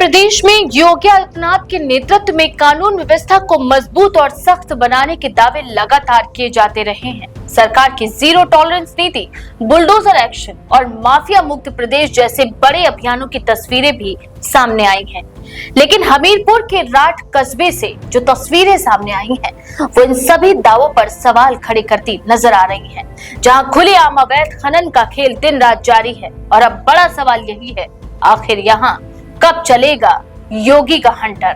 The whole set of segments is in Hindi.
प्रदेश में योगी आदित्यनाथ के नेतृत्व में कानून व्यवस्था को मजबूत और सख्त बनाने के दावे लगातार किए जाते रहे हैं। सरकार की जीरो टॉलरेंस नीति, बुलडोजर एक्शन और माफिया मुक्त प्रदेश जैसे बड़े अभियानों की तस्वीरें भी सामने आई हैं। लेकिन हमीरपुर के राठ कस्बे से जो तस्वीरें सामने आई हैं, वो इन सभी दावों पर सवाल खड़े करती नजर आ रही हैं। जहां खुलेआम अवैध खनन का खेल दिन रात जारी है और अब बड़ा सवाल यही है, आखिर यहाँ कब चलेगा योगी का हंटर।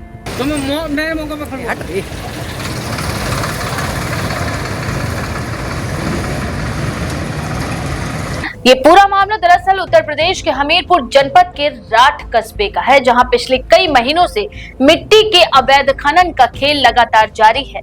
ये पूरा मामला दरअसल उत्तर प्रदेश के हमीरपुर जनपद के राठ कस्बे का है, जहां पिछले कई महीनों से मिट्टी के अवैध खनन का खेल लगातार जारी है।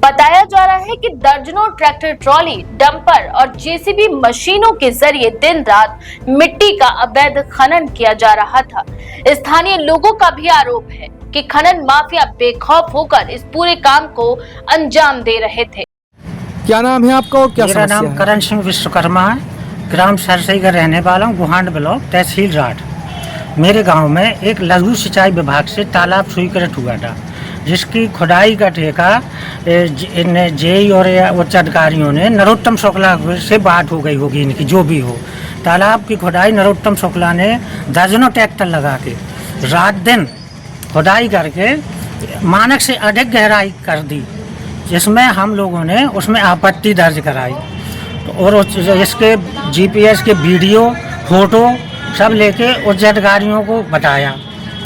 बताया जा रहा है कि दर्जनों ट्रैक्टर ट्रॉली, डंपर और जेसीबी मशीनों के जरिए दिन रात मिट्टी का अवैध खनन किया जा रहा था। स्थानीय लोगों का भी आरोप है कि खनन माफिया बेखौफ होकर इस पूरे काम को अंजाम दे रहे थे। क्या नाम है आपका और क्या समस्या है? मेरा नाम करण सिंह विश्वकर्मा है, ग्राम सरसई का रहने वाला हूँ, गुहांड ब्लॉक, तहसील राठ। मेरे गांव में एक लघु सिंचाई विभाग से तालाब स्वीकृत हुआ था, जिसकी खुदाई का ठेका जेई और उच्च अधिकारियों ने नरोत्तम शुक्ला से बात हो गई होगी इनकी, जो भी हो। तालाब की खुदाई नरोत्तम शुक्ला ने दर्जनों ट्रैक्टर लगा के रात दिन खुदाई करके मानक से अधिक गहराई कर दी, जिसमें हम लोगों ने उसमें आपत्ति दर्ज कराई और इसके जीपीएस के वीडियो, फोटो सब लेके उच्च अधिकारियों को बताया।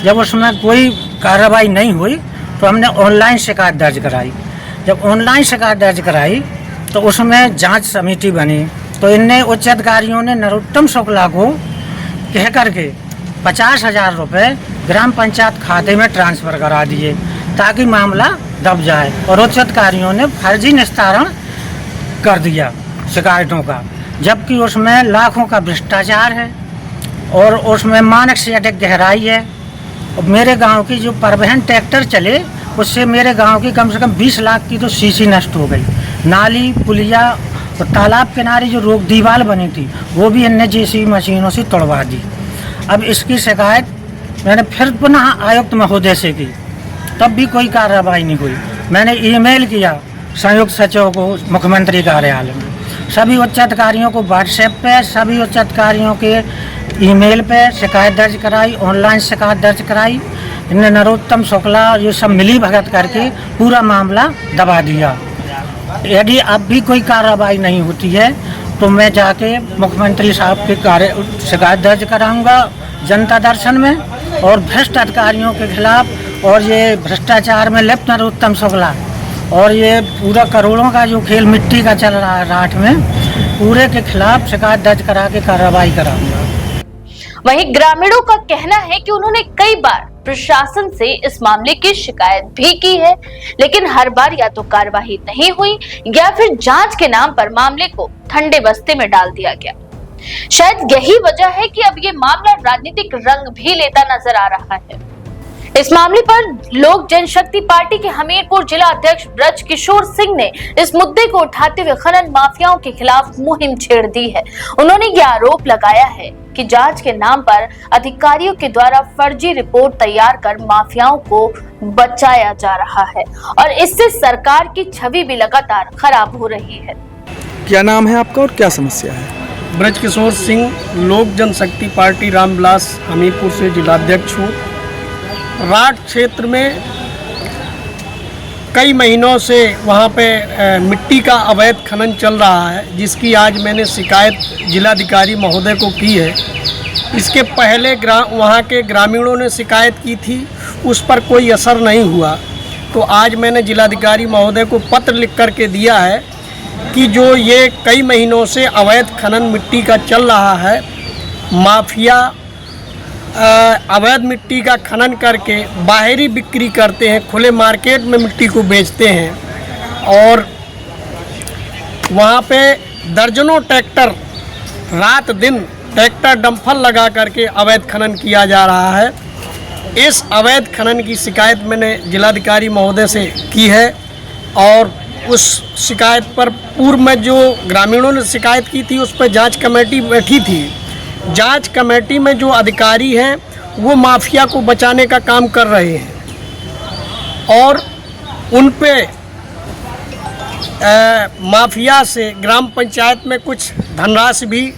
जब उसमें कोई कार्रवाई नहीं हुई तो हमने ऑनलाइन शिकायत दर्ज कराई। जब ऑनलाइन शिकायत दर्ज कराई तो उसमें जांच समिति बनी, तो इनने उच्च अधिकारियों ने नरोत्तम शुक्ला को कह करके 50,000 रुपये ग्राम पंचायत खाते में ट्रांसफ़र करा दिए ताकि मामला दब जाए, और उच्च अधिकारियों ने फर्जी निस्तारण कर दिया शिकायतों का, जबकि उसमें लाखों का भ्रष्टाचार है और उसमें मानक से अधिक गहराई है। और मेरे गांव की जो परिवहन ट्रैक्टर चले, उससे मेरे गांव की कम से कम 20 लाख की तो सीसी नष्ट हो गई। नाली, पुलिया और तालाब किनारे जो रोक दीवार बनी थी, वो भी इनने जेसीबी मशीनों से तोड़वा दी। अब इसकी शिकायत मैंने फिर पुनः आयुक्त महोदय से की, तब भी कोई कार्रवाई नहीं हुई। मैंने ईमेल किया संयुक्त सचिव को मुख्यमंत्री कार्यालय में, सभी उच्च अधिकारियों को व्हाट्सएप पे, सभी उच्च अधिकारियों के ईमेल पे शिकायत दर्ज कराई, ऑनलाइन शिकायत दर्ज कराई। इनने नरोत्तम शुक्ला ये सब मिली भगत करके पूरा मामला दबा दिया। यदि अब भी कोई कार्रवाई नहीं होती है तो मैं जाके मुख्यमंत्री साहब के शिकायत दर्ज कराऊंगा जनता दर्शन में, और भ्रष्ट अधिकारियों के खिलाफ और ये भ्रष्टाचार में लिप्त नरोत्तम शुक्ला और ये पूरा करोड़ों का जो खेल मिट्टी का चल रहा है राठ में, पूरे के खिलाफ शिकायत दर्ज करा के कार्रवाई कराऊंगा। वहीं ग्रामीणों का कहना है कि उन्होंने कई बार प्रशासन से इस मामले की शिकायत भी की है, लेकिन हर बार या तो कार्रवाई नहीं हुई या फिर जांच के नाम पर मामले को ठंडे बस्ते में डाल दिया गया। शायद यही वजह है कि अब ये मामला राजनीतिक रंग भी लेता नजर आ रहा है। इस मामले पर लोक जनशक्ति पार्टी के हमीरपुर जिला अध्यक्ष ब्रज किशोर सिंह ने इस मुद्दे को उठाते हुए खनन माफियाओं के खिलाफ मुहिम छेड़ दी है। उन्होंने ये आरोप लगाया है कि जांच के नाम पर अधिकारियों के द्वारा फर्जी रिपोर्ट तैयार कर माफियाओं को बचाया जा रहा है और इससे सरकार की छवि भी लगातार खराब हो रही है। क्या नाम है आपका और क्या समस्या है? ब्रज किशोर सिंह, लोक जनशक्ति पार्टी रामविलास हमीरपुर से जिलाध्यक्ष हूँ। राठ क्षेत्र में कई महीनों से वहाँ पे मिट्टी का अवैध खनन चल रहा है, जिसकी आज मैंने शिकायत जिलाधिकारी महोदय को की है। इसके पहले वहाँ के ग्रामीणों ने शिकायत की थी, उस पर कोई असर नहीं हुआ। तो आज मैंने जिलाधिकारी महोदय को पत्र लिख कर के दिया है कि जो ये कई महीनों से अवैध खनन मिट्टी का चल रहा है, माफिया अवैध मिट्टी का खनन करके बाहरी बिक्री करते हैं, खुले मार्केट में मिट्टी को बेचते हैं और वहाँ पे दर्जनों ट्रैक्टर रात दिन ट्रैक्टर डंपर लगा करके अवैध खनन किया जा रहा है। इस अवैध खनन की शिकायत मैंने जिलाधिकारी महोदय से की है और उस शिकायत पर पूर्व में जो ग्रामीणों ने शिकायत की थी उस पर जांच कमेटी बैठी थी। जांच कमेटी में जो अधिकारी हैं वो माफिया को बचाने का काम कर रहे हैं और उन पे माफिया से ग्राम पंचायत में कुछ धनराशि भी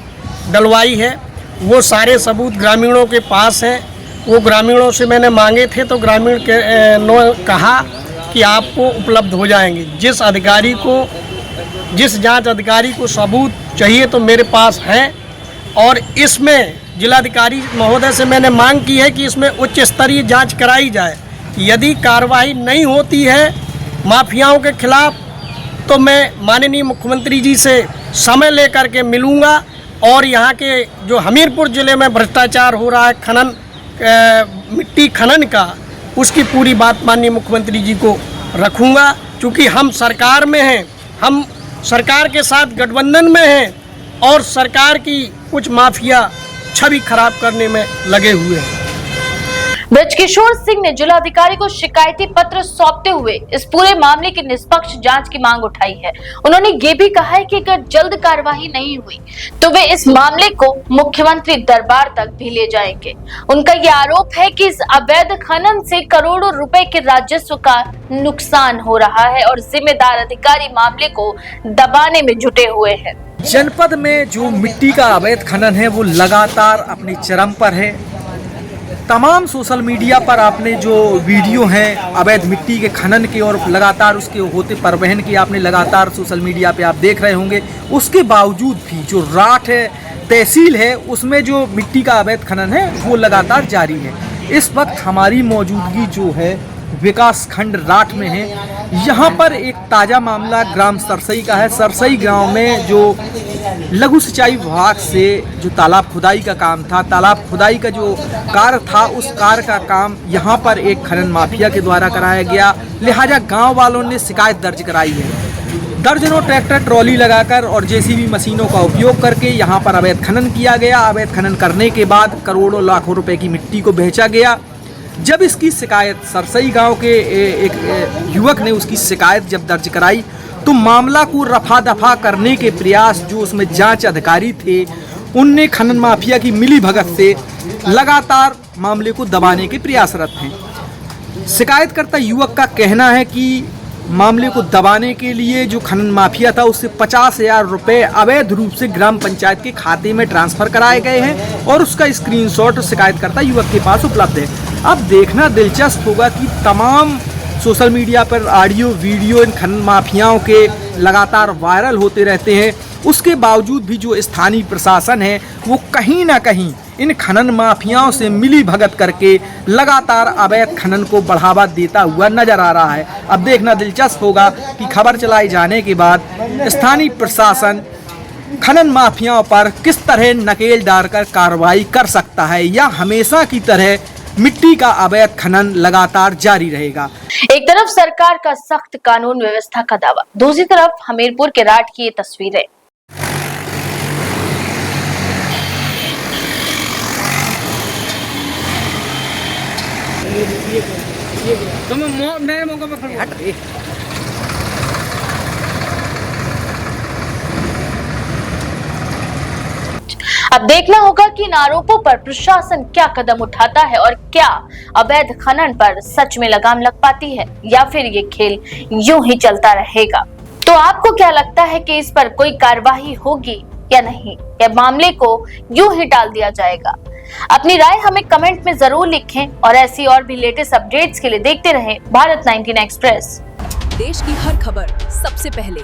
डलवाई है। वो सारे सबूत ग्रामीणों के पास हैं। वो ग्रामीणों से मैंने मांगे थे तो ग्रामीण के ने कहा कि आपको उपलब्ध हो जाएंगे। जिस जांच अधिकारी को सबूत चाहिए तो मेरे पास है और इसमें जिलाधिकारी महोदय से मैंने मांग की है कि इसमें उच्च स्तरीय जांच कराई जाए। यदि कार्रवाई नहीं होती है माफियाओं के खिलाफ तो मैं माननीय मुख्यमंत्री जी से समय लेकर के मिलूंगा और यहाँ के जो हमीरपुर ज़िले में भ्रष्टाचार हो रहा है मिट्टी खनन का, उसकी पूरी बात माननीय मुख्यमंत्री जी को रखूंगा। क्योंकि हम सरकार में हैं, हम सरकार के साथ गठबंधन में हैं और सरकार की कुछ माफिया छवि खराब करने में लगे हुए हैं। ब्रजकिशोर सिंह ने जिलाधिकारी को शिकायती पत्र सौंपते हुए इस पूरे मामले की निष्पक्ष जांच की मांग उठाई है। उन्होंने ये भी कहा है कि अगर जल्द कार्रवाई नहीं हुई तो वे इस मामले को मुख्यमंत्री दरबार तक भी ले जाएंगे। उनका ये आरोप है कि इस अवैध खनन से करोड़ों रुपए के राजस्व का नुकसान हो रहा है और जिम्मेदार अधिकारी मामले को दबाने में जुटे हुए हैं। जनपद में जो मिट्टी का अवैध खनन है वो लगातार अपनी चरम पर है। तमाम सोशल मीडिया पर आपने जो वीडियो हैं अवैध मिट्टी के खनन के और लगातार उसके होते परिवहन की आपने लगातार सोशल मीडिया पे आप देख रहे होंगे। उसके बावजूद भी जो राठ है तहसील है उसमें जो मिट्टी का अवैध खनन है वो लगातार जारी है। इस वक्त हमारी मौजूदगी जो है विकास खंड राठ में है। यहाँ पर एक ताज़ा मामला ग्राम सरसई का है। सरसई गांव में जो लघु सिंचाई विभाग से जो तालाब खुदाई का काम था, तालाब खुदाई का जो कार्य था उस कार्य का काम यहाँ पर एक खनन माफिया के द्वारा कराया गया। लिहाजा गांव वालों ने शिकायत दर्ज कराई है। दर्जनों ट्रैक्टर ट्रॉली लगाकर और जेसीबी मशीनों का उपयोग करके यहाँ पर अवैध खनन किया गया। अवैध खनन करने के बाद करोड़ों लाखों रुपए की मिट्टी को बेचा गया। जब इसकी शिकायत सरसई गांव के एक युवक ने उसकी शिकायत जब दर्ज कराई तो मामला को रफा दफा करने के प्रयास जो उसमें जांच अधिकारी थे उनने खनन माफिया की मिलीभगत से लगातार मामले को दबाने के प्रयासरत हैं। शिकायतकर्ता युवक का कहना है कि मामले को दबाने के लिए जो खनन माफिया था उससे 50,000 रुपये अवैध रूप से ग्राम पंचायत के खाते में ट्रांसफर कराए गए हैं और उसका स्क्रीनशॉट शिकायतकर्ता युवक के पास उपलब्ध है। अब देखना दिलचस्प होगा कि तमाम सोशल मीडिया पर ऑडियो वीडियो इन खनन माफियाओं के लगातार वायरल होते रहते हैं। उसके बावजूद भी जो स्थानीय प्रशासन है वो कहीं ना कहीं इन खनन माफियाओं से मिली भगत करके लगातार अवैध खनन को बढ़ावा देता हुआ नजर आ रहा है। अब देखना दिलचस्प होगा कि खबर चलाई जाने के बाद स्थानीय प्रशासन खनन माफियाओं पर किस तरह नकेल डालकर कार्रवाई कर सकता है या हमेशा की तरह मिट्टी का अवैध खनन लगातार जारी रहेगा। एक तरफ सरकार का सख्त कानून व्यवस्था का दावा, दूसरी तरफ हमीरपुर के राठ की ये तस्वीरें। नए मौके पर अब देखना होगा कि इन आरोपों पर प्रशासन क्या कदम उठाता है और क्या अवैध खनन पर सच में लगाम लग पाती है या फिर ये खेल यूं ही चलता रहेगा। तो आपको क्या लगता है कि इस पर कोई कार्रवाई होगी या नहीं, या मामले को यूं ही टाल दिया जाएगा? अपनी राय हमें कमेंट में जरूर लिखें और ऐसी और भी लेटेस्ट अपडेट्स के लिए देखते रहें भारत 19 एक्सप्रेस। देश की हर खबर सबसे पहले